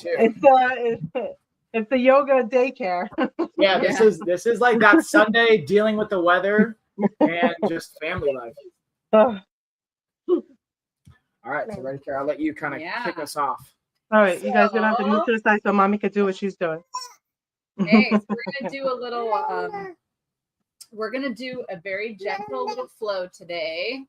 too. It's the yoga daycare. Yeah, this is like that Sunday dealing with the weather and just family life. All right, so ready, Cari? I'll let you kind of kick us off. All right, you guys gonna have to move to the side so mommy can do what she's doing. Hey, so we're gonna do a little. We're gonna do a very gentle little flow today.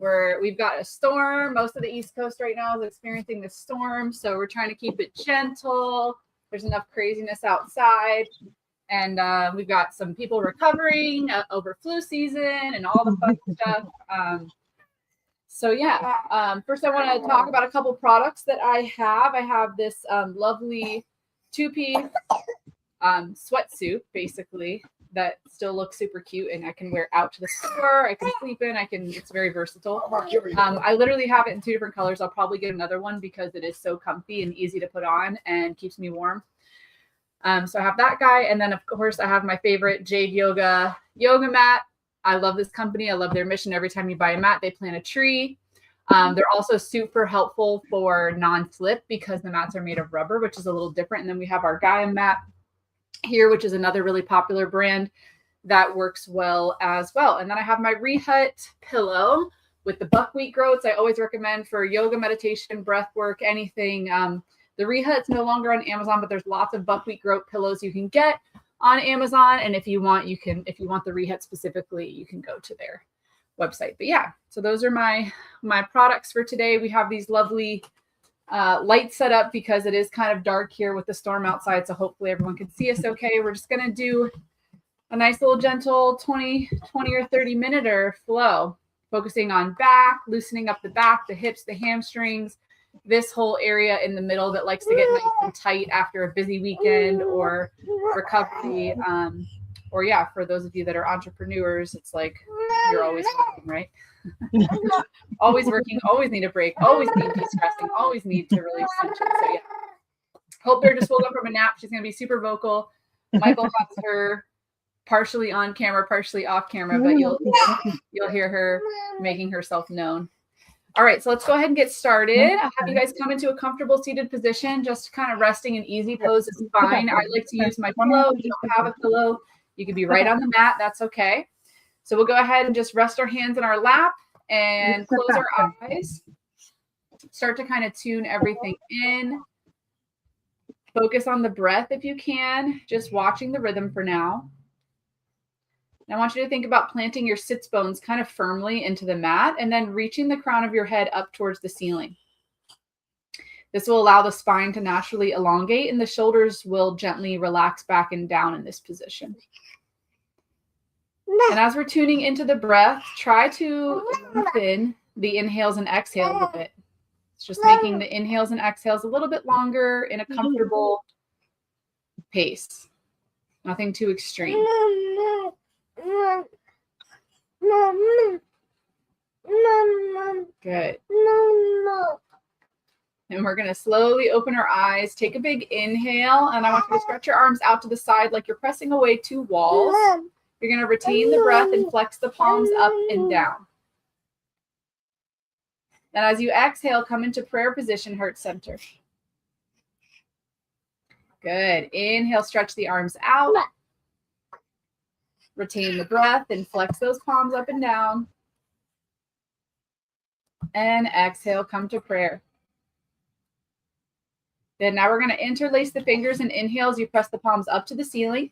We've got a storm. Most of the East Coast right now is experiencing this storm, so we're trying to keep it gentle. There's enough craziness outside, and we've got some people recovering over flu season and all the fun stuff. First I want to talk about a couple products that I have. I have this lovely two-piece sweatsuit, basically, that still looks super cute, and I can wear out to the store. I can sleep in. It's very versatile. I literally have it in 2 different colors. I'll probably get another one because it is so comfy and easy to put on and keeps me warm. So I have that guy. And then of course I have my favorite Jade Yoga mat. I love this company. I love their mission. Every time you buy a mat, they plant a tree. They're also super helpful for non-slip because the mats are made of rubber, which is a little different. And then we have our Gaia mat here, which is another really popular brand that works well as well. And then I have my Rehut pillow with the buckwheat groats. I always recommend for yoga, meditation, breath work, anything. The Rehut's no longer on Amazon, but there's lots of buckwheat groat pillows you can get on Amazon. And if you want, if you want the Rehut specifically, you can go to their website. But yeah, so those are my products for today. We have these lovely lights set up because it is kind of dark here with the storm outside. So hopefully everyone can see us okay. We're just going to do a nice little gentle 20 or 30 minute flow, focusing on back, loosening up the back, the hips, the hamstrings, this whole area in the middle that likes to get nice and tight after a busy weekend or recovery. For those of you that are entrepreneurs, it's like you're always working, right? Always working, always need a break, always need de-stressing, always need to release tension. So yeah, Hope Bear just woke up from a nap. She's going to be super vocal. Michael has her partially on camera, partially off camera, but you'll hear her making herself known. All right, so let's go ahead and get started. I'll have you guys come into a comfortable seated position. Just kind of resting in easy pose is fine. I like to use my pillow. If you don't have a pillow, you can be right on the mat. That's okay. So we'll go ahead and just rest our hands in our lap and close our eyes. Start to kind of tune everything in. Focus on the breath if you can, just watching the rhythm for now. And I want you to think about planting your sits bones kind of firmly into the mat and then reaching the crown of your head up towards the ceiling. This will allow the spine to naturally elongate and the shoulders will gently relax back and down in this position. And as we're tuning into the breath, try to lengthen the inhales and exhales a bit. It's just making the inhales and exhales a little bit longer in a comfortable pace. Nothing too extreme. Good. And we're going to slowly open our eyes. Take a big inhale. And I want you to stretch your arms out to the side like you're pressing away 2 walls. You're going to retain the breath and flex the palms up and down. And as you exhale, come into prayer position, heart center. Good. Inhale, stretch the arms out. Retain the breath and flex those palms up and down. And exhale, come to prayer. Then now we're going to interlace the fingers and inhale as you press the palms up to the ceiling.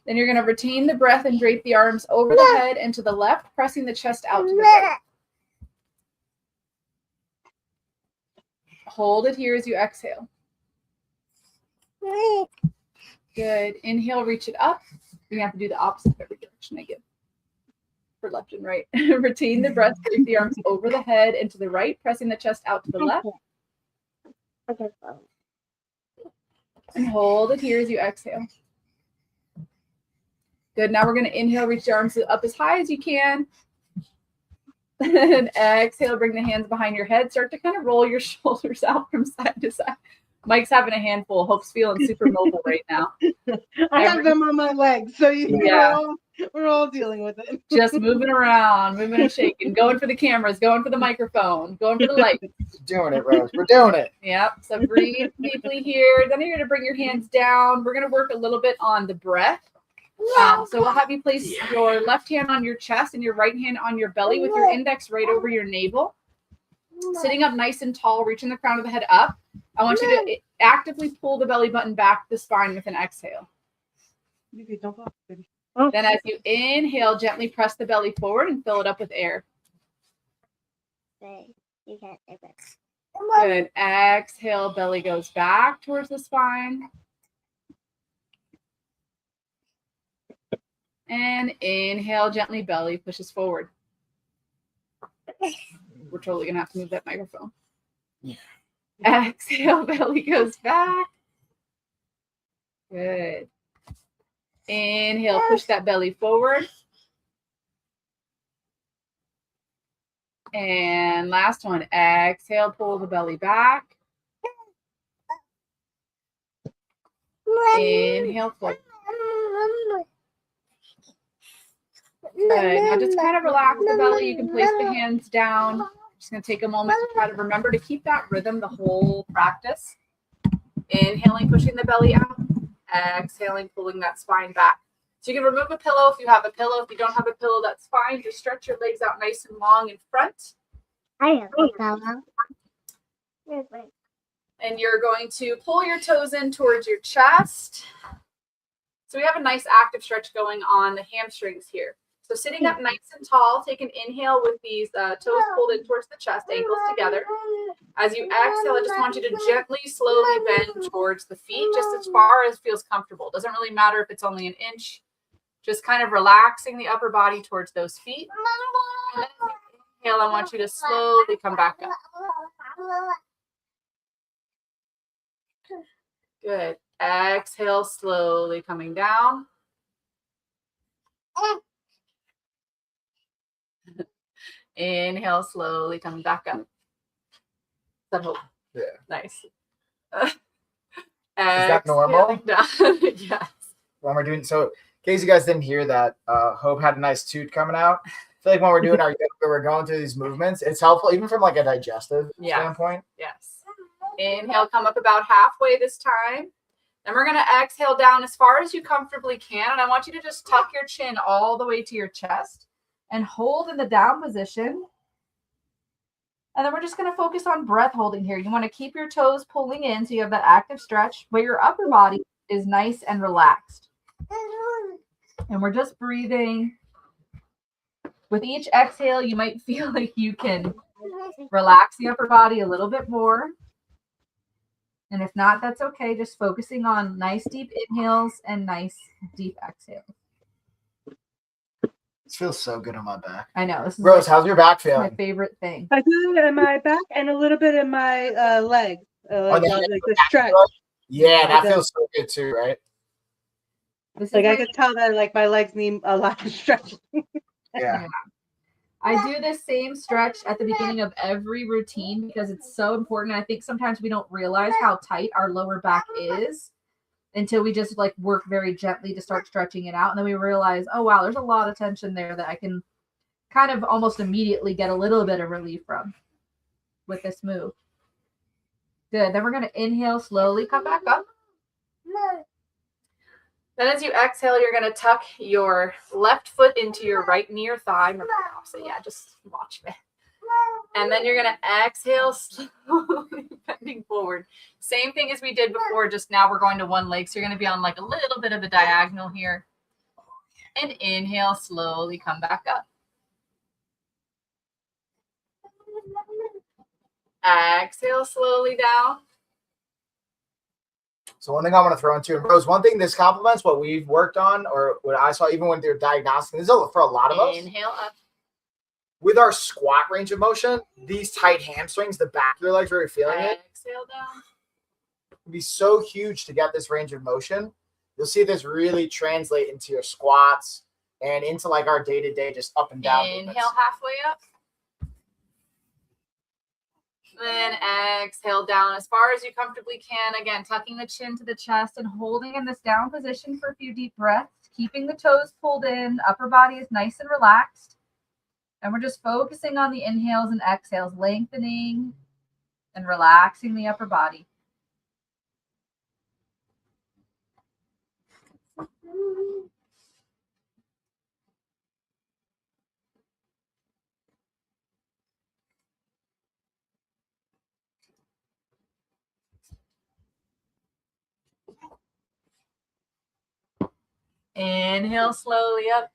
Then you're going to retain the breath and drape the arms over the head and to the left, pressing the chest out to the right. Hold it here as you exhale. Good. Inhale, reach it up. You have to do the opposite of every direction I give. For left and right. Retain the breath, drape the arms over the head and to the right, pressing the chest out to the left. Okay. And hold it here as you exhale. Good. Now we're going to inhale, reach your arms up as high as you can. And exhale, bring the hands behind your head. Start to kind of roll your shoulders out from side to side. Mike's having a handful. Hope's feeling super mobile right now. I have them on my legs, so we're all dealing with it. Just moving around, moving and shaking, going for the cameras, going for the microphone, going for the light. Doing it, Rose. We're doing it. Yep. So breathe deeply here. Then you're going to bring your hands down. We're going to work a little bit on the breath. So we'll have you place your left hand on your chest and your right hand on your belly with your index right over your navel. Sitting up nice and tall, reaching the crown of the head up. I want you to actively pull the belly button back the spine with an exhale. Don't fall, baby. Then as you inhale, gently press the belly forward and fill it up with air. Good. Exhale, belly goes back towards the spine. And inhale, gently belly pushes forward. We're totally going to have to move that microphone. Yeah. Exhale, belly goes back. Good. Inhale, push that belly forward. And last one. Exhale, pull the belly back. Inhale, forward. Good. Now just kind of relax the belly. You can place the hands down. Just going to take a moment to try to remember to keep that rhythm the whole practice. Inhaling, pushing the belly out. Exhaling, pulling that spine back. So you can remove a pillow if you have a pillow. If you don't have a pillow, that's fine. Just stretch your legs out nice and long in front. I have a pillow. And you're going to pull your toes in towards your chest. So we have a nice active stretch going on the hamstrings here. So sitting up nice and tall, take an inhale with these toes pulled in towards the chest, ankles together. As you exhale, I just want you to gently, slowly bend towards the feet, just as far as feels comfortable. Doesn't really matter if it's only an inch. Just kind of relaxing the upper body towards those feet. And then as you inhale, I want you to slowly come back up. Good. Exhale, slowly coming down. Inhale, slowly coming back up. That hope. Yeah. Nice. Is that normal? Yes. When we're doing so, in case you guys didn't hear that, Hope had a nice toot coming out. I feel like when we're doing our yoga, we're going through these movements. It's helpful, even from like a digestive standpoint. Yes. Inhale, come up about halfway this time. Then we're going to exhale down as far as you comfortably can. And I want you to just tuck your chin all the way to your chest and hold in the down position. And then we're just going to focus on breath holding here. You want to keep your toes pulling in so you have that active stretch, but your upper body is nice and relaxed. And we're just breathing. With each exhale, you might feel like you can relax the upper body a little bit more. And if not, that's okay. Just focusing on nice deep inhales and nice deep exhales. This feels so good on my back. I know. This is Rose, how's your back feeling? my favorite thing. I feel it in my back and a little bit in my legs, like the stretch. Yeah, that feels so good too, right? Like I could tell that like my legs need a lot of stretching. Yeah. I do this same stretch at the beginning of every routine because it's so important. I think sometimes we don't realize how tight our lower back is until we just like work very gently to start stretching it out. And then we realize, oh, wow, there's a lot of tension there that I can kind of almost immediately get a little bit of relief from with this move. Good. Then we're going to inhale slowly, come back up. Then as you exhale, you're going to tuck your left foot into your right knee or thigh. Remember the opposite. Yeah, just watch me. And then you're going to exhale slowly, bending forward. Same thing as we did before, just now we're going to one leg. So you're going to be on like a little bit of a diagonal here. And inhale, slowly come back up. Exhale slowly down. So one thing I want to throw into, and Rose, one thing this complements what we've worked on, or what I saw even when they're diagnostic, this is for a lot of us. Inhale up. With our squat range of motion, these tight hamstrings, the back of your legs, where you're feeling it, Exhale down. would be so huge to get this range of motion. You'll see this really translate into your squats and into like our day-to-day just up and down Inhale movements. halfway up. Then exhale down as far as you comfortably can. Again, tucking the chin to the chest and holding in this down position for a few deep breaths, keeping the toes pulled in. Upper body is nice and relaxed. And we're just focusing on the inhales and exhales, lengthening and relaxing the upper body. Inhale slowly up.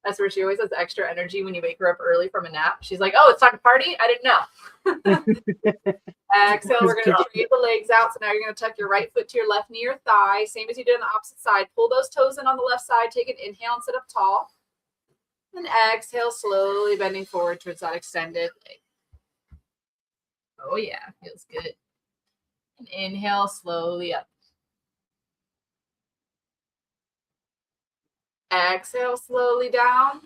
That's where she always has extra energy when you wake her up early from a nap. She's like, oh, it's time to party? I didn't know. Exhale, we're going to straighten the legs out. So now you're going to tuck your right foot to your left knee or thigh. Same as you did on the opposite side. Pull those toes in on the left side. Take an inhale and sit up tall. And exhale, slowly bending forward towards that extended leg. Oh, yeah. Feels good. And inhale, slowly up. Exhale, slowly down.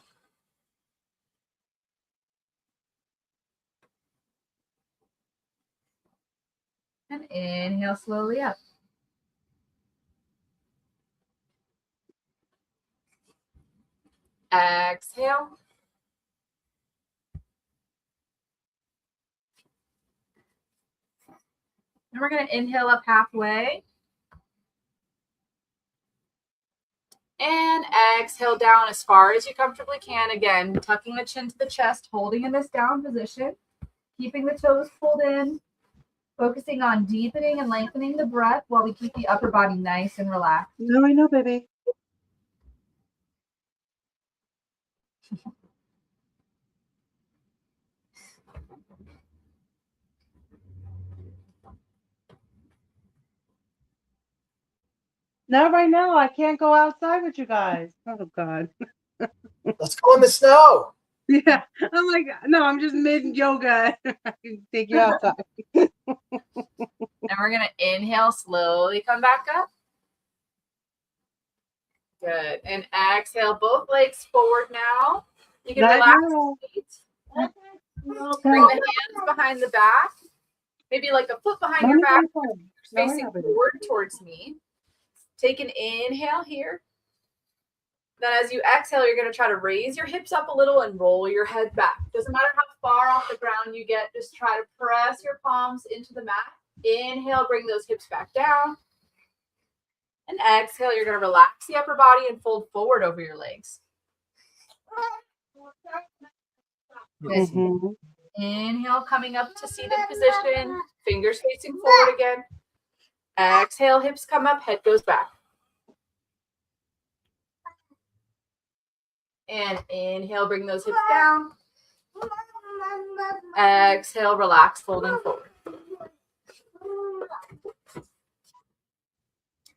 And inhale, slowly up. Exhale. And we're going to inhale up halfway. And exhale down as far as you comfortably can. Again, tucking the chin to the chest, holding in this down position, keeping the toes pulled in, focusing on deepening and lengthening the breath while we keep the upper body nice and relaxed. No, I know, baby. Not right now. I can't go outside with you guys. Oh, God. Let's go in the snow. Yeah. I'm like, no, I'm just mid yoga. I can take you outside. And we're going to inhale, slowly come back up. Good. And exhale, both legs forward now. You can relax the feet. Bring the hands behind the back. Maybe like a foot behind your back, facing forward towards me. Take an inhale here. Then as you exhale, you're going to try to raise your hips up a little and roll your head back. Doesn't matter how far off the ground you get. Just try to press your palms into the mat. Inhale, bring those hips back down. And exhale, you're going to relax the upper body and fold forward over your legs. Mm-hmm. Inhale, coming up to seated position. Fingers facing forward again. Exhale, hips come up, head goes back. And inhale, bring those hips down. Exhale, relax, folding forward.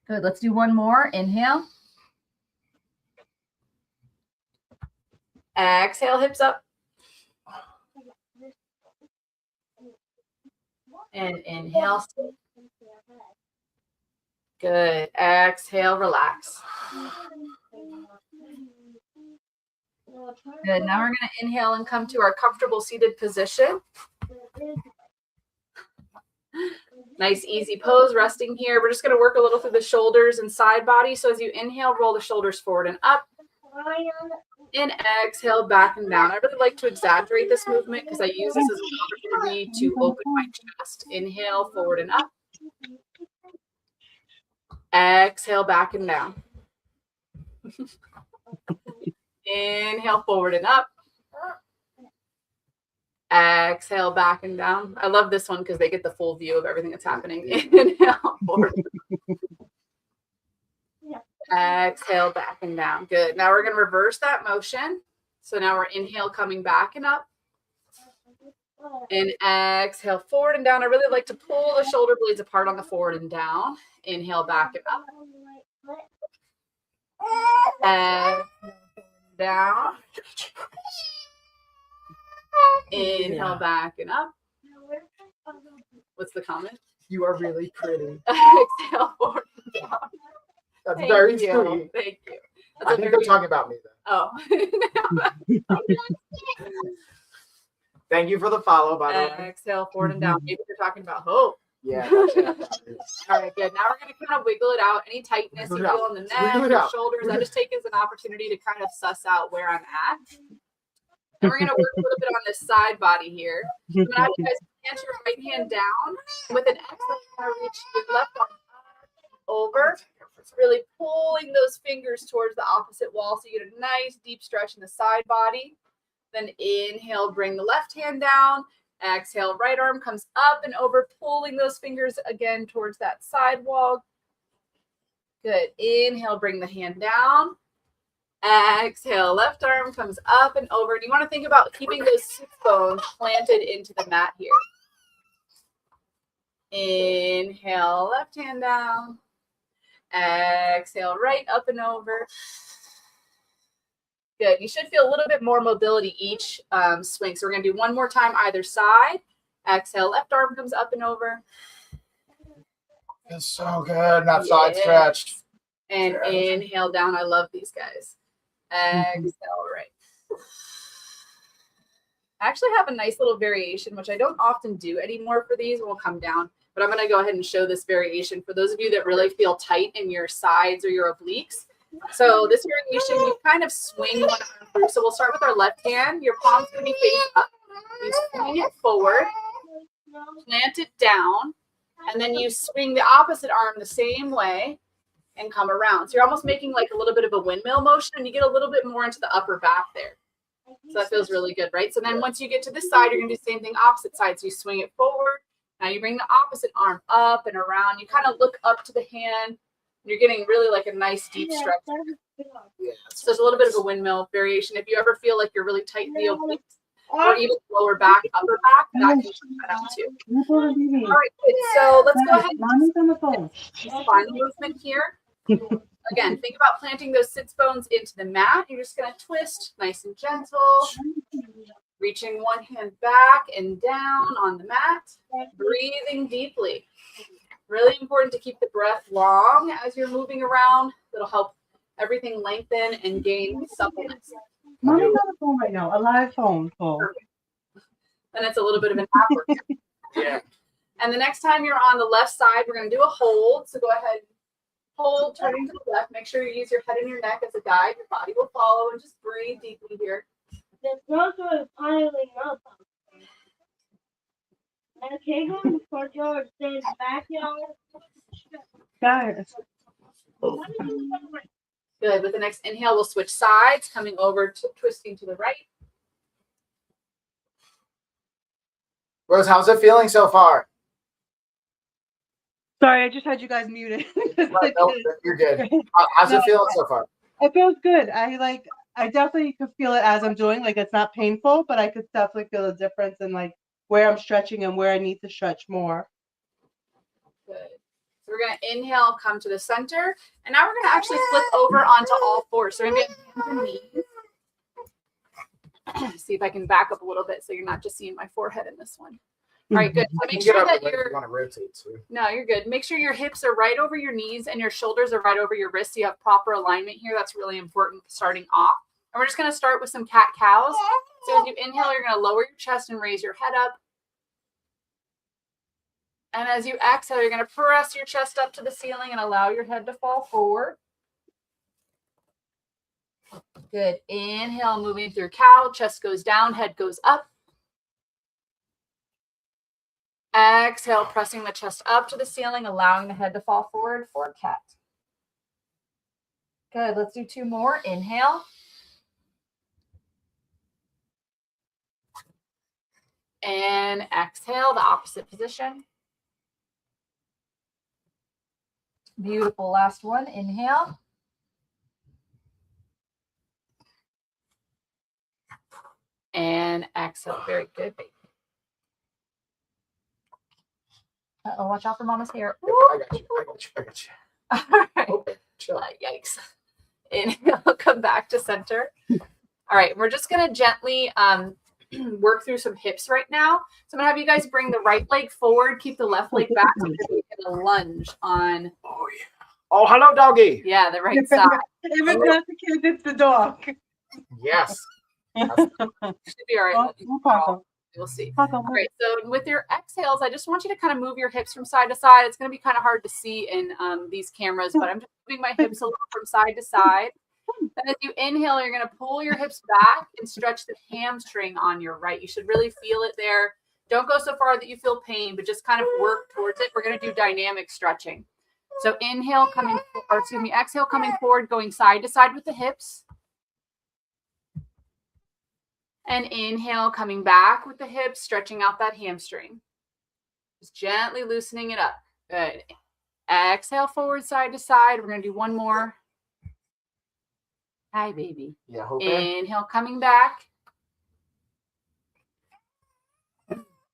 Good. Let's do one more. Inhale. Exhale, hips up. And inhale. Good. Exhale, relax. Good. Now we're going to inhale and come to our comfortable seated position. Nice, easy pose, resting here. We're just going to work a little through the shoulders and side body. So as you inhale, roll the shoulders forward and up. And exhale, back and down. I really like to exaggerate this movement because I use this as an opportunity to open my chest. Inhale, forward and up. Exhale, back and down. Inhale, forward and up. Exhale, back and down. I love this one because they get the full view of everything that's happening. Inhale, forward. Exhale, back and down. Good. Now we're going to reverse that motion. So now we're inhale, coming back and up. And exhale, forward and down. I really like to pull the shoulder blades apart on the forward and down. Inhale, back and up. Exhale, down. Inhale, back and up. What's the comment? You are really pretty. Exhale, forward and down. That's very sweet. Thank you. I think they're talking about me then. Oh. Thank you for the follow, by the way. Exhale, forward and down. Maybe you're talking about hope. Yeah. All right, good. Now we're going to kind of wiggle it out. Any tightness you feel in the neck, your shoulders, I just take it as an opportunity to kind of suss out where I'm at. And we're going to work a little bit on this side body here. I'm going to have you guys plant your right hand down. With an exhale, kind of reach your left arm over. Really pulling those fingers towards the opposite wall so you get a nice deep stretch in the side body. Then inhale, bring the left hand down. Exhale, right arm comes up and over, pulling those fingers again towards that side wall. Good. Inhale, bring the hand down. Exhale, left arm comes up and over. And you want to think about keeping those sit bones planted into the mat here. Inhale, left hand down. Exhale, right up and over. Good. You should feel a little bit more mobility each swing. So we're going to do one more time either side. Exhale, left arm comes up and over. It's so good. That side stretched. And inhale down. I love these guys. Exhale, right. I actually have a nice little variation, which I don't often do anymore for these. We'll come down. But I'm going to go ahead and show this variation for those of you that really feel tight in your sides or your obliques. So this variation, you kind of swing one arm through. So we'll start with our left hand. Your palm's going to be facing up. You swing it forward, plant it down, and then you swing the opposite arm the same way and come around. So you're almost making like a little bit of a windmill motion, and you get a little bit more into the upper back there. So that feels really good, right? So then once you get to this side, you're going to do the same thing opposite side. So you swing it forward. Now you bring the opposite arm up and around. You kind of look up to the hand. You're getting really like a nice deep stretch. So there's a little bit of a windmill variation. If you ever feel like you're really tight in the obliques or even lower back, upper back, that can cut out too. All right, good. So let's go ahead and spinal movement here. Again, think about planting those sits bones into the mat. You're just going to twist nice and gentle. Reaching one hand back and down on the mat. Breathing deeply. Really important to keep the breath long as you're moving around. It'll help everything lengthen and gain suppleness. Mommy's on the phone right now, a live phone call. And it's a little bit of an awkward. Yeah. And the next time you're on the left side, we're going to do a hold. So go ahead, hold, turning to the left. Make sure you use your head and your neck as a guide. Your body will follow, and just breathe deeply here. The girls are piling up. And can go in the front yard, stay in the backyard. Guys. Good. With the next inhale, we'll switch sides, coming over to twisting to the right. Rose, how's it feeling so far? Sorry, I just had you guys muted. Right, no, you're good. How's it feeling so far? It feels good. I definitely could feel it as I'm doing. Like it's not painful, but I could definitely feel the difference in like where I'm stretching and where I need to stretch more. Good. So we're going to inhale, come to the center. And now we're going to actually flip over onto all fours. So we're going to get hands and knees. See if I can back up a little bit so you're not just seeing my forehead in this one. All right, good. So make sure that you want to rotate too. No, you're good. Make sure your hips are right over your knees and your shoulders are right over your wrists. So you have proper alignment here. That's really important starting off. And we're just going to start with some cat-cows. So as you inhale, you're going to lower your chest and raise your head up. And as you exhale, you're going to press your chest up to the ceiling and allow your head to fall forward. Good. Inhale, moving through cow. Chest goes down, head goes up. Exhale, pressing the chest up to the ceiling, allowing the head to fall forward for cat. Good. Let's do two more. Inhale. And exhale, the opposite position. Beautiful. Last one. Inhale. And exhale. Very good. Uh-oh, watch out for mama's hair. I got you. All right. Okay, chill. Yikes. Inhale, come back to center. All right, we're just going to gently work through some hips right now. So I'm going to have you guys bring the right leg forward, keep the left leg back, so we're going to lunge on. Oh, yeah. Oh, hello, doggy. Yeah, the right side. If it's not the kid, it's the dog. Yes. Should be all right. No problem. We'll see. All All right. So with your exhales, I just want you to kind of move your hips from side to side. It's going to be kind of hard to see in these cameras, but I'm just moving my hips a little from side to side. Then as you inhale, you're going to pull your hips back and stretch the hamstring on your right. You should really feel it there. Don't go so far that you feel pain, but just kind of work towards it. We're going to do dynamic stretching. So exhale coming forward, going side to side with the hips. And inhale, coming back with the hips, stretching out that hamstring. Just gently loosening it up. Good. Exhale forward, side to side. We're going to do one more. Hi, baby. Yeah, okay. Inhale, coming back.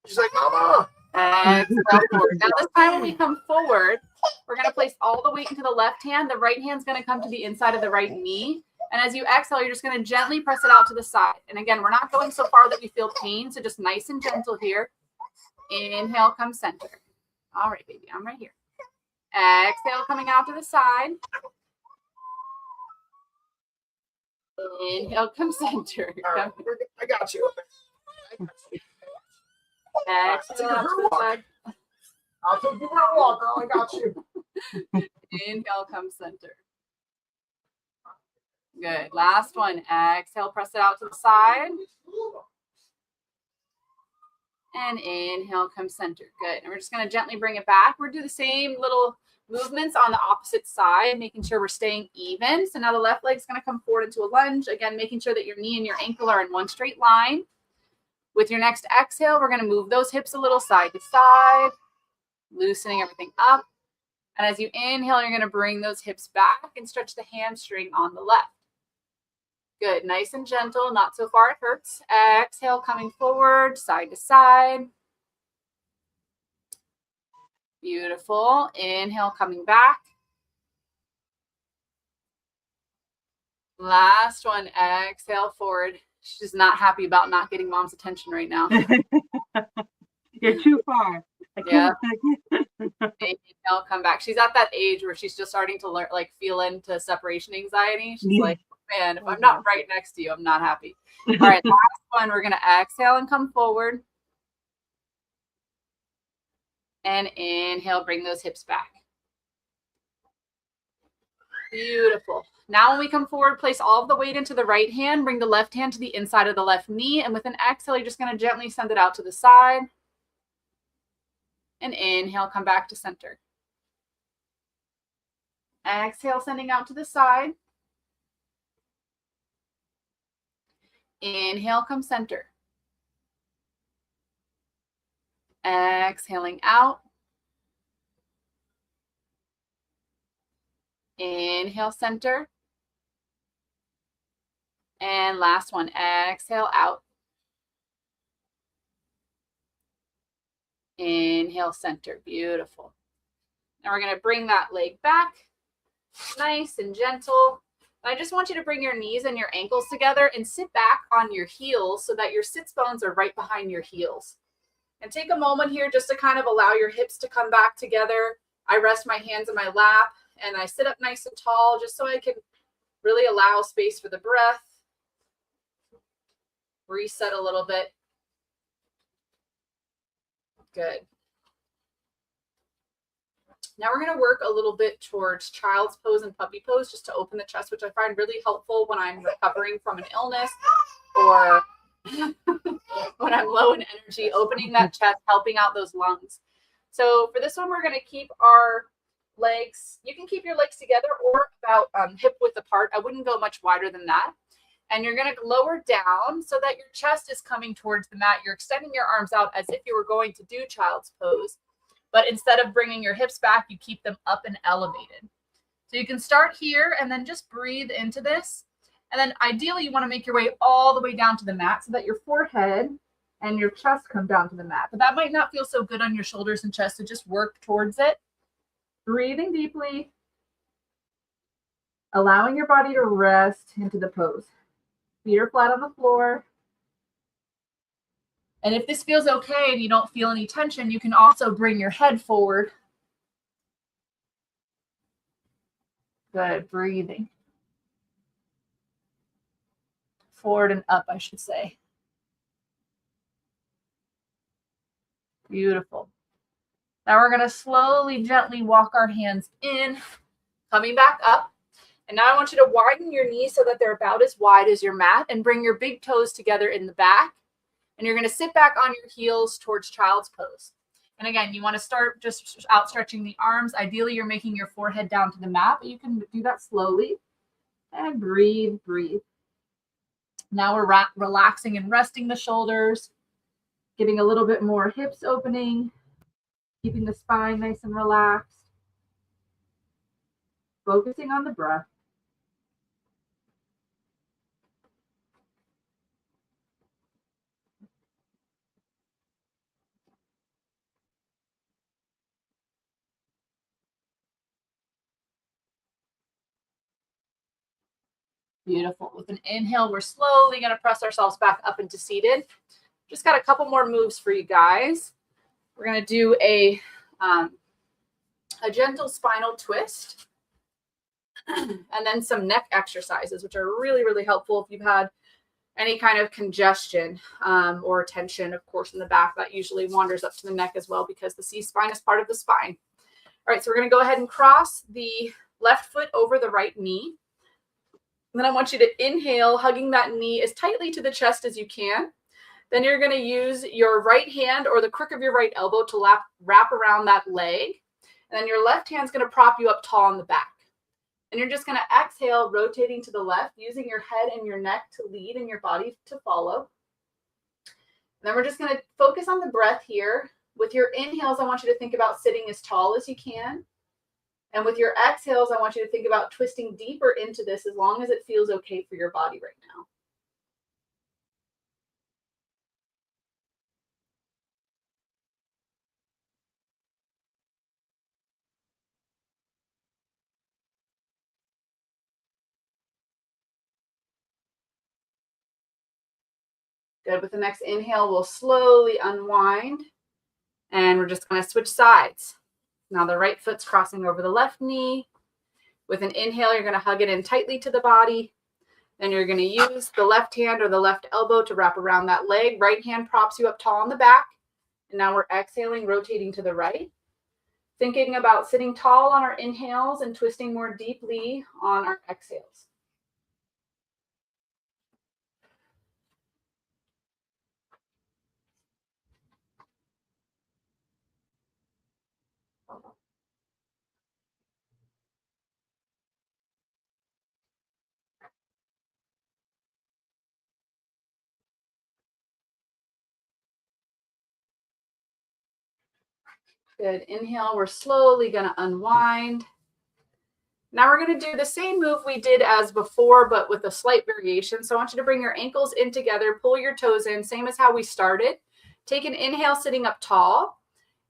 She's like, Mama. Exhale forward. Now this time when we come forward, we're going to place all the weight into the left hand. The right hand's going to come to the inside of the right knee. And as you exhale, you're just going to gently press it out to the side. And again, we're not going so far that we feel pain. So just nice and gentle here. Inhale, come center. All right, baby, I'm right here. Exhale, coming out to the side. Inhale, come center. Right, I got you. Exhale, out to the side. I'll take you for a walk, girl. I got you. Inhale, come center. Good. Last one. Exhale, press it out to the side. And inhale, come center. Good. And we're just going to gently bring it back. We're going to do the same little movements on the opposite side, making sure we're staying even. So now the left leg's going to come forward into a lunge. Again, making sure that your knee and your ankle are in one straight line. With your next exhale, we're going to move those hips a little side to side, loosening everything up. And as you inhale, you're going to bring those hips back and stretch the hamstring on the left. Good. Nice and gentle, not so far it hurts. Exhale, coming forward, side to side. Beautiful. Inhale, coming back. Last one. Exhale forward. She's not happy about not getting mom's attention right now. You're too far. Yeah. Inhale, come back. She's at that age where she's just starting to learn, like, feel into separation anxiety. She's like, man, if I'm not right next to you, I'm not happy. All right, last one. We're going to exhale and come forward. And inhale, bring those hips back. Beautiful. Now when we come forward, place all of the weight into the right hand. Bring the left hand to the inside of the left knee. And with an exhale, you're just going to gently send it out to the side. And inhale, come back to center. Exhale, sending out to the side. Inhale, come center. Exhaling out. Inhale, center. And last one, exhale out. Inhale, center. Beautiful. Now we're going to bring that leg back, nice and gentle. I just want you to bring your knees and your ankles together and sit back on your heels so that your sits bones are right behind your heels. And take a moment here just to kind of allow your hips to come back together. I rest my hands in my lap and I sit up nice and tall just so I can really allow space for the breath. Reset a little bit. Good. Now we're going to work a little bit towards child's pose and puppy pose just to open the chest, which I find really helpful when I'm recovering from an illness or when I'm low in energy, opening that chest, helping out those lungs. So for this one, we're going to keep our legs. You can keep your legs together or about hip width apart. I wouldn't go much wider than that. And you're going to lower down so that your chest is coming towards the mat. You're extending your arms out as if you were going to do child's pose. But instead of bringing your hips back, you keep them up and elevated. So you can start here and then just breathe into this. And then ideally, you want to make your way all the way down to the mat so that your forehead and your chest come down to the mat. But that might not feel so good on your shoulders and chest, so just work towards it. Breathing deeply. Allowing your body to rest into the pose. Feet are flat on the floor. And if this feels okay and you don't feel any tension, you can also bring your head forward. Good, breathing. Forward and up, I should say. Beautiful. Now we're going to slowly, gently walk our hands in, coming back up. And now I want you to widen your knees so that they're about as wide as your mat and bring your big toes together in the back. And you're going to sit back on your heels towards child's pose. And again, you want to start just outstretching the arms. Ideally, you're making your forehead down to the mat, but you can do that slowly. And breathe, breathe. Now we're relaxing and resting the shoulders, getting a little bit more hips opening, keeping the spine nice and relaxed, focusing on the breath. Beautiful. With an inhale, we're slowly going to press ourselves back up into seated. Just got a couple more moves for you guys. We're going to do a gentle spinal twist and then some neck exercises, which are really, really helpful if you've had any kind of congestion or tension, of course, in the back. That usually wanders up to the neck as well because the C-spine is part of the spine. All right, so we're going to go ahead and cross the left foot over the right knee. And then I want you to inhale, hugging that knee as tightly to the chest as you can. Then you're going to use your right hand or the crook of your right elbow to wrap around that leg. And then your left hand's going to prop you up tall on the back. And you're just going to exhale, rotating to the left, using your head and your neck to lead and your body to follow. And then we're just going to focus on the breath here. With your inhales, I want you to think about sitting as tall as you can. And with your exhales, I want you to think about twisting deeper into this as long as it feels okay for your body right now. Good. With the next inhale, we'll slowly unwind. And we're just going to switch sides. Now the right foot's crossing over the left knee. With an inhale, you're going to hug it in tightly to the body. Then you're going to use the left hand or the left elbow to wrap around that leg. Right hand props you up tall on the back. And now we're exhaling, rotating to the right. Thinking about sitting tall on our inhales and twisting more deeply on our exhales. Good. Inhale, we're slowly going to unwind. Now we're going to do the same move we did as before, but with a slight variation. So I want you to bring your ankles in together, pull your toes in, same as how we started. Take an inhale, sitting up tall.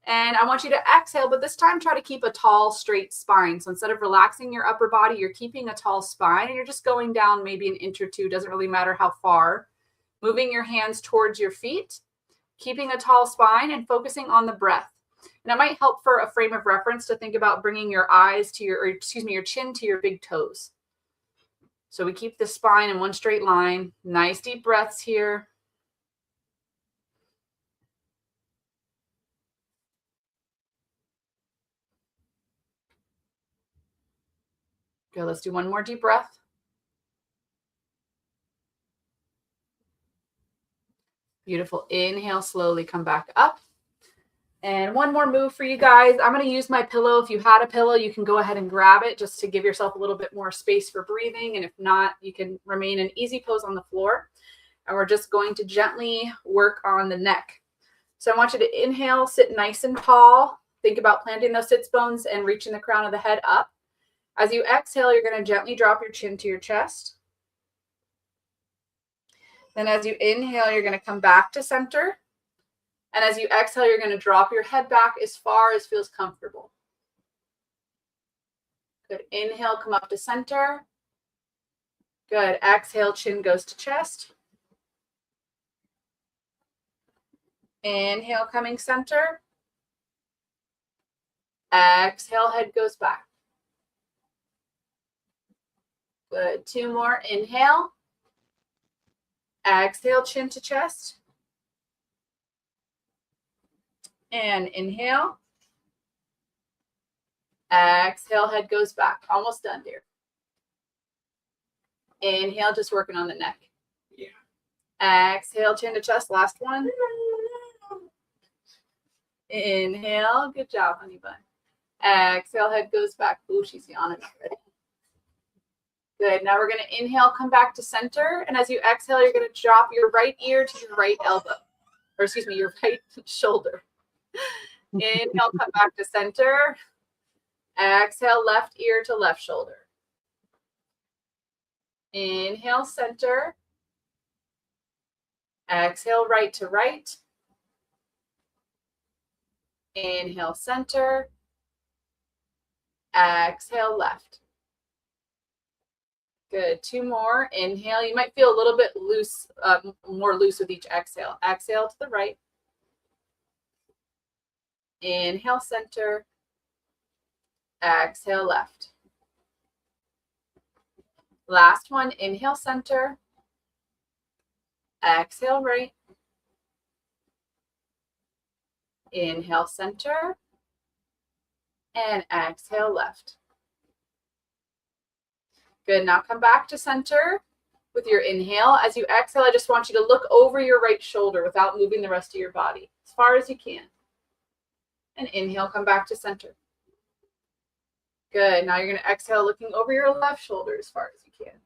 And I want you to exhale, but this time try to keep a tall, straight spine. So instead of relaxing your upper body, you're keeping a tall spine and you're just going down maybe an inch or two. Doesn't really matter how far. Moving your hands towards your feet, keeping a tall spine and focusing on the breath. And it might help for a frame of reference to think about bringing your eyes to your chin to your big toes. So we keep the spine in one straight line. Nice deep breaths here. Good, let's do one more deep breath. Beautiful. Inhale, slowly come back up. And one more move for you guys. I'm going to use my pillow. If you had a pillow, you can go ahead and grab it just to give yourself a little bit more space for breathing. And if not, you can remain in easy pose on the floor. And we're just going to gently work on the neck. So I want you to inhale, sit nice and tall. Think about planting those sits bones and reaching the crown of the head up. As you exhale, you're going to gently drop your chin to your chest. Then as you inhale, you're going to come back to center. And as you exhale, you're going to drop your head back as far as feels comfortable. Good. Inhale, come up to center. Good. Exhale, chin goes to chest. Inhale, coming center. Exhale, head goes back. Good. Two more. Inhale. Exhale, chin to chest. And inhale. Exhale, head goes back. Almost done, dear. Inhale, just working on the neck. Yeah. Exhale, chin to chest. Last one. Inhale. Good job, honey bun. Exhale, head goes back. Ooh, she's yawning already. Good. Now we're going to inhale, come back to center. And as you exhale, you're going to drop your right ear to your right elbow. Or excuse me, your right shoulder. Inhale, come back to center. Exhale, left ear to left shoulder. Inhale, center. Exhale, right to right. Inhale, center. Exhale, left. Good. 2 more. Inhale. You might feel a little bit loose, more loose with each exhale. Exhale to the right. Inhale, center. Exhale, left. Last one. Inhale, center. Exhale, right. Inhale, center. And exhale, left. Good. Now come back to center with your inhale. As you exhale, I just want you to look over your right shoulder without moving the rest of your body as far as you can. And inhale, come back to center. Good. Now you're going to exhale, looking over your left shoulder as far as you can.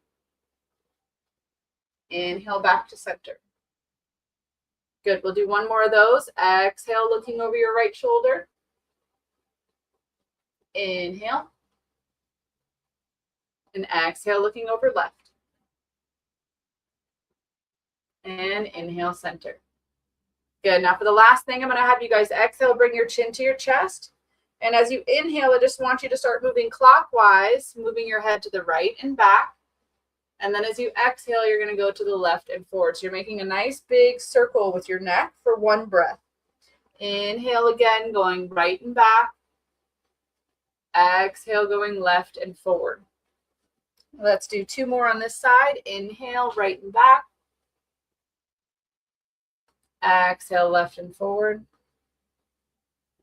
Inhale, back to center. Good. We'll do 1 more of those. Exhale, looking over your right shoulder. Inhale. And exhale, looking over left. And inhale, center. Good. Now for the last thing, I'm going to have you guys exhale, bring your chin to your chest. And as you inhale, I just want you to start moving clockwise, moving your head to the right and back. And then as you exhale, you're going to go to the left and forward. So you're making a nice big circle with your neck for 1 breath. Inhale again, going right and back. Exhale, going left and forward. Let's do 2 more on this side. Inhale, right and back. Exhale, left and forward.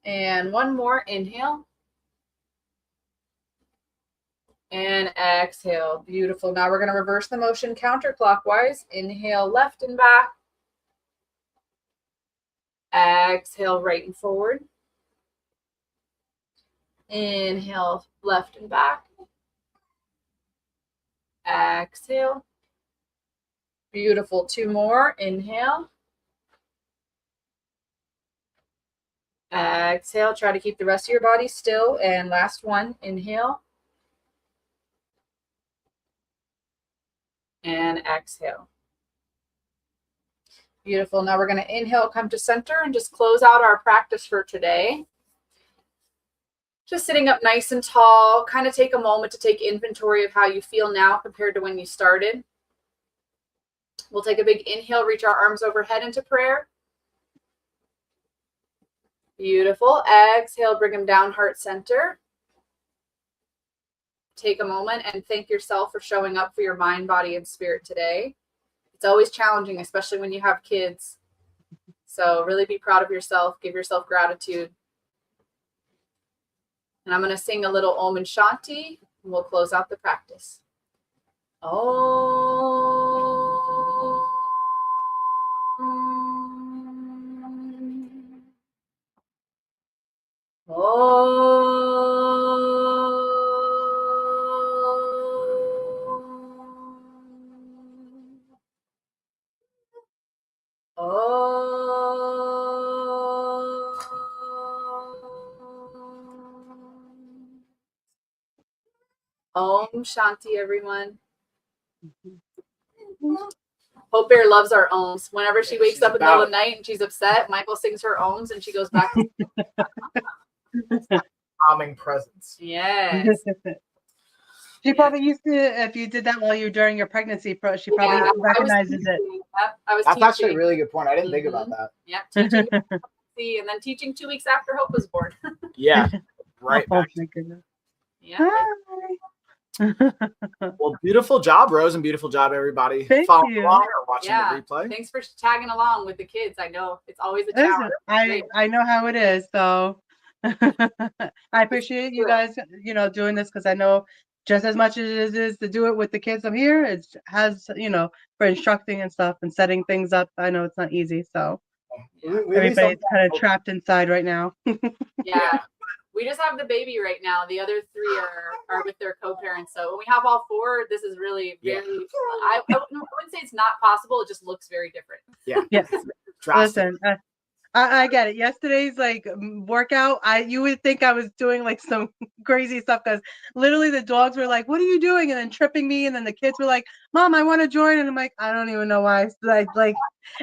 And 1 more. Inhale. And exhale. Beautiful. Now we're going to reverse the motion counterclockwise. Inhale, left and back. Exhale, right and forward. Inhale, left and back. Exhale. Beautiful. 2 more. Inhale. Exhale. Try to keep the rest of your body still. And last one. Inhale. And exhale. Beautiful. Now we're going to inhale, come to center, and just close out our practice for today. Just sitting up nice and tall. Kind of take a moment to take inventory of how you feel now compared to when you started. We'll take a big inhale, reach our arms overhead into prayer. Beautiful. Exhale, bring them down, heart center. Take a moment and thank yourself for showing up for your mind, body, and spirit today. It's always challenging, especially when you have kids. So really be proud of yourself. Give yourself gratitude. And I'm going to sing a little Om and Shanti, and we'll close out the practice. Om Shanti, everyone. Hope Bear loves our ohms. Whenever she wakes up in the middle of the night and she's upset, Michael sings her ohms and she goes back. Calming presence. Yes. She probably used to, if you did that while you were during your pregnancy, she probably recognizes it. That's actually a really good point. I didn't think about that. Yeah, teaching and then teaching 2 weeks after Hope was born. Yeah, right. Oh, my goodness. Yeah. Hi. Well, beautiful job, Rose, and beautiful job, everybody. Thank Following you. along or watching Yeah. the replay. Thanks for tagging along with the kids. I know it's always a Listen, challenge. I know how it is, so I appreciate you guys, doing this because I know just as much as it is to do it with the kids I'm here, it has, for instructing and stuff and setting things up. I know it's not easy, so We at least everybody's don't- kind of trapped inside right now. Yeah. We just have the baby right now. The other 3 are with their co-parents. So when we have all 4, this is really very. I wouldn't say it's not possible. It just looks very different. Yeah. drastic. Listen, I get it. Yesterday's workout, you would think I was doing like some crazy stuff because literally the dogs were like, "What are you doing?" and then tripping me, and then the kids were like, "Mom, I want to join," and I'm like, I don't even know why.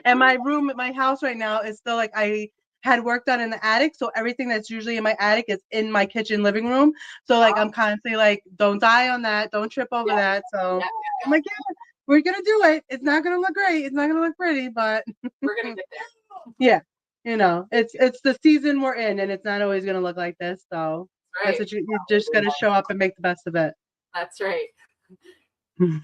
And my room at my house right now is still like I had work done in the attic, so everything that's usually in my attic is in my kitchen living room. So I'm constantly like, "Don't die on that, don't trip over that." So I'm like, "Yeah, we're gonna do it. It's not gonna look great. It's not gonna look pretty, but We're gonna get there." Yeah. It's the season we're in, and it's not always going to look like this. So Right. that's what you just got to show up and make the best of it. That's right. All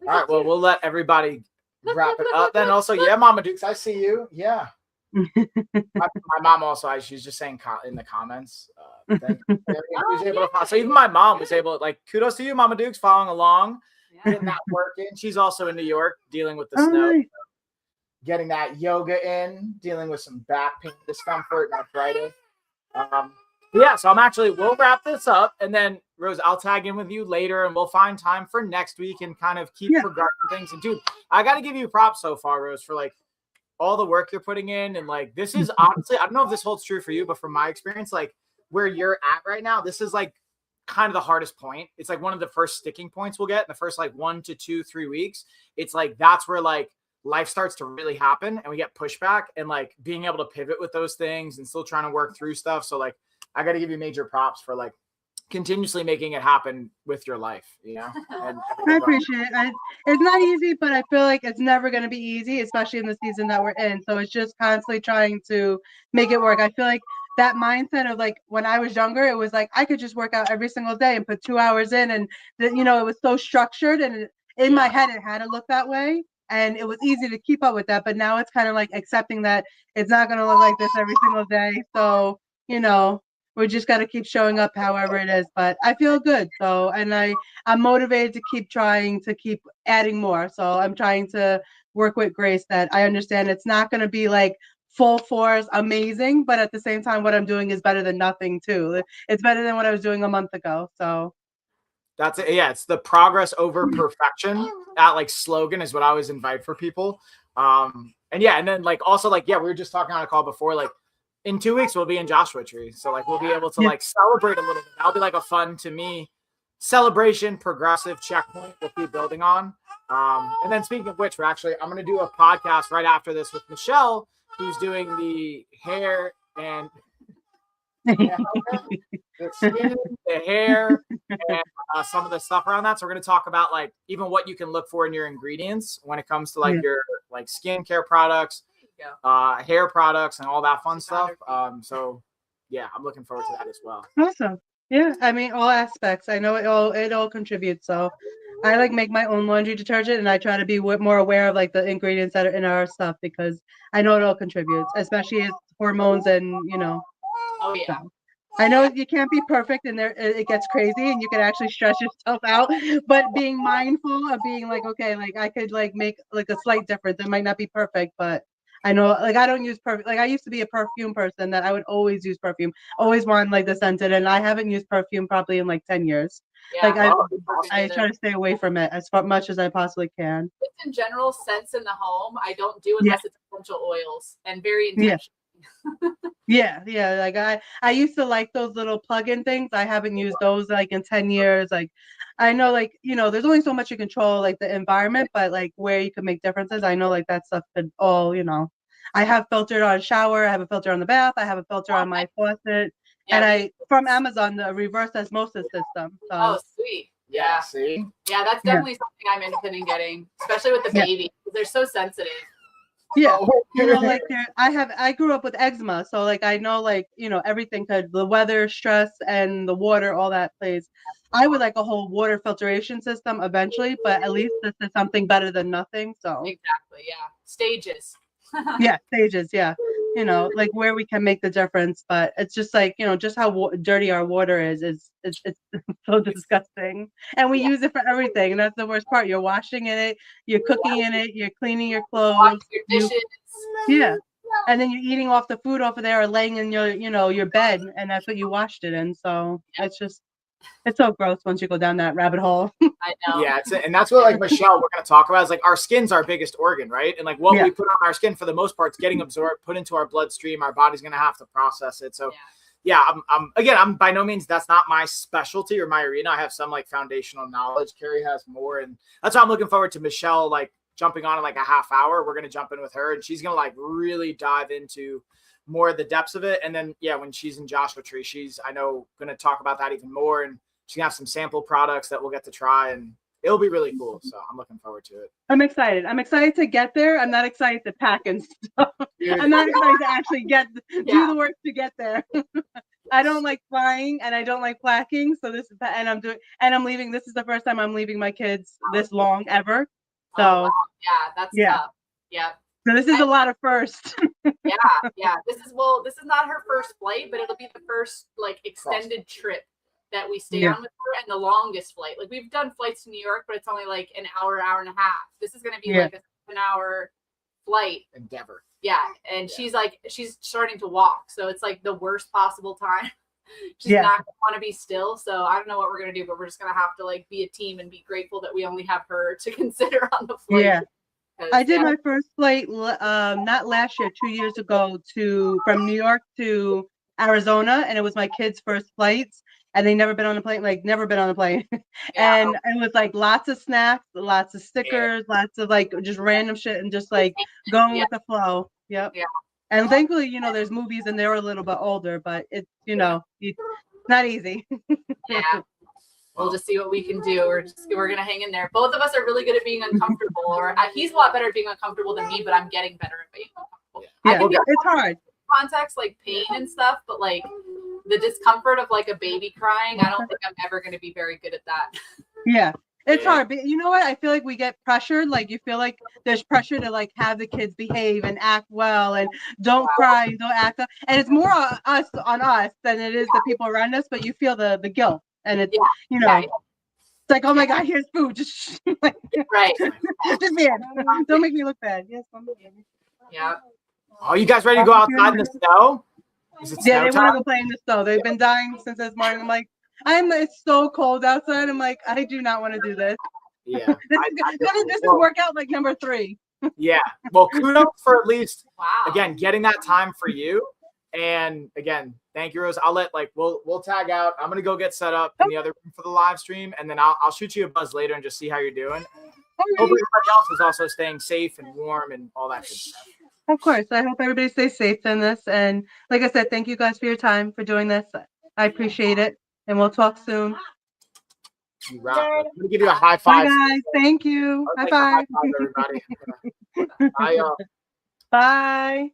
right. Well, we'll let everybody wrap it up. Then also, yeah, Mama Dukes, I see you. Yeah. my mom also, she's just saying in the comments. So even my mom was able, kudos to you, Mama Dukes, following along, getting that work in. She's also in New York dealing with the snow. Nice. Getting that yoga in, dealing with some back pain, discomfort, and arthritis. So we'll wrap this up, and then Rose, I'll tag in with you later, and we'll find time for next week and kind of keep progressing things. And dude, I got to give you props so far, Rose, for all the work you're putting in, and this is honestly, I don't know if this holds true for you, but from my experience, where you're at right now, this is kind of the hardest point. It's one of the first sticking points we'll get in the first 1 to 2, 3 weeks. It's that's where life starts to really happen and we get pushback, and being able to pivot with those things and still trying to work through stuff. So I got to give you major props for continuously making it happen with your life, And I appreciate it. It's not easy, but I feel like it's never going to be easy, especially in the season that we're in. So it's just constantly trying to make it work. I feel like that mindset of when I was younger, it was I could just work out every single day and put 2 hours in, and it was so structured, and in my head it had to look that way. And it was easy to keep up with that, but now it's kind of accepting that it's not going to look like this every single day. So, we just got to keep showing up however it is. But I feel good. So, and I'm motivated to keep trying to keep adding more. So I'm trying to work with Grace that I understand it's not going to be full force amazing, but at the same time, what I'm doing is better than nothing too. It's better than what I was doing a month ago. So. That's it. Yeah, it's the progress over perfection. That slogan is what I always invite for people. And then also we were just talking on a call before. In 2 weeks we'll be in Joshua Tree, so we'll be able to celebrate a little bit. That'll be a fun to me celebration, progressive checkpoint we'll keep building on. And then speaking of which, I'm going to do a podcast right after this with Michelle, who's doing the hair and. The skin, the hair, and some of the stuff around that. So we're going to talk about even what you can look for in your ingredients when it comes to your skincare products, hair products, and all that fun stuff. So yeah, I'm looking forward to that as well. Awesome. Yeah, I mean all aspects. I know it all contributes. So I make my own laundry detergent, and I try to be more aware of the ingredients that are in our stuff because I know it all contributes, especially as hormones and Oh yeah. So. I know you can't be perfect, and it gets crazy, and you can actually stress yourself out. But being mindful of being okay, I could make a slight difference. It might not be perfect, but I know I don't use perfect. I used to be a perfume person that I would always use perfume, always want the scented, and I haven't used perfume probably in 10 years. Yeah, I try to stay away from it as much as I possibly can. Just in general, scents in the home, I don't do unless it's essential oils and very intentional. Yeah. I used to like those little plug-in things. I haven't used those in 10 years. I know there's only so much you control the environment, but where you can make differences. I know that stuff could all, I have filtered on shower, I have a filter on the bath, I have a filter on my faucet. And I from Amazon, the reverse osmosis system. So. Oh, sweet. Yeah. See? Yeah, that's definitely something I'm interested in getting, especially with the baby, because they're so sensitive. Yeah, like I grew up with eczema, so like I know like everything could the weather, stress, and the water, all that plays. I would like a whole water filtration system eventually, but at least this is something better than nothing. So exactly, yeah, stages. yeah, stages, yeah, like where we can make the difference. But it's just like just how dirty our water is it's so disgusting, and we use it for everything, and that's the worst part. You're washing in it, you're cooking in it, you're cleaning your clothes, Washing your dishes. yeah. And then you're eating off the food off of there or laying in your bed, and that's what you washed it in. So it's so gross once you go down that rabbit hole. I know. Yeah, and that's what like Michelle we're gonna talk about is like our skin's our biggest organ, right? And like what we put on our skin for the most part is getting absorbed, put into our bloodstream. Our body's gonna have to process it. So I'm by no means that's not my specialty or my arena. I have some like foundational knowledge. Cari has more, and that's why I'm looking forward to Michelle like jumping on in like a half hour. We're gonna jump in with her, and she's gonna like really dive into more of the depths of it. And then when she's in Joshua Tree, she's I know gonna talk about that even more, and she's gonna have some sample products that we'll get to try, and it'll be really cool. So I'm looking forward to it. I'm excited. I'm excited to get there. I'm not excited to pack and stuff. I'm not excited to actually do the work to get there. I don't like flying and I don't like placking. So I'm leaving. This is the first time I'm leaving my kids this long ever. So wow. That's tough. Yeah. So this is a lot of firsts. yeah. This is not her first flight, but it'll be the first like extended trip that we stay on with her, and the longest flight. Like we've done flights to New York, but it's only like an hour and a half. This is going to be like a 7-hour flight endeavor. Yeah, and she's starting to walk, so it's like the worst possible time. She's not going to want to be still, so I don't know what we're going to do, but we're just going to have to like be a team and be grateful that we only have her to consider on the flight. Yeah. I did my first flight not last year, 2 years ago from New York to Arizona, and it was my kids' first flights, and they never been on a plane. And it was like lots of snacks, lots of stickers, lots of like just random shit, and just like going with the flow. Yep. Yeah. And thankfully, there's movies and they're a little bit older, but it's it's not easy. Yeah. We'll just see what we can do. We're gonna hang in there. Both of us are really good at being uncomfortable, or he's a lot better at being uncomfortable than me, but I'm getting better at being uncomfortable. Yeah, I can be it's hard. Context like pain and stuff, but like the discomfort of like a baby crying, I don't think I'm ever gonna be very good at that. Yeah. It's hard, but you know what? I feel like we get pressured. Like you feel like there's pressure to like have the kids behave and act well and don't cry, don't act up. And it's more on us than it is the people around us. But you feel the guilt, and it's it's like, oh my God, here's food. Just like, just be it. Don't make me look bad. Yes, yeah. Oh, you guys ready to go outside in the snow? They want to go play in the snow. They've been dying since this morning. I'm like, it's so cold outside. I'm like, I do not want to do this. Yeah. This is workout like number 3. Yeah. Well, kudos for at least again getting that time for you. And again, thank you, Rose. I'll let we'll tag out. I'm gonna go get set up in the other room for the live stream, and then I'll shoot you a buzz later and just see how you're doing. Hopefully everybody else is also staying safe and warm and all that good stuff. Of course. I hope everybody stays safe in this. And like I said, thank you guys for your time for doing this. I appreciate it. And we'll talk soon. You rock. I'm gonna give you a high five. Bye, guys. Thank you. High five. High five, everybody. Bye, y'all. Bye.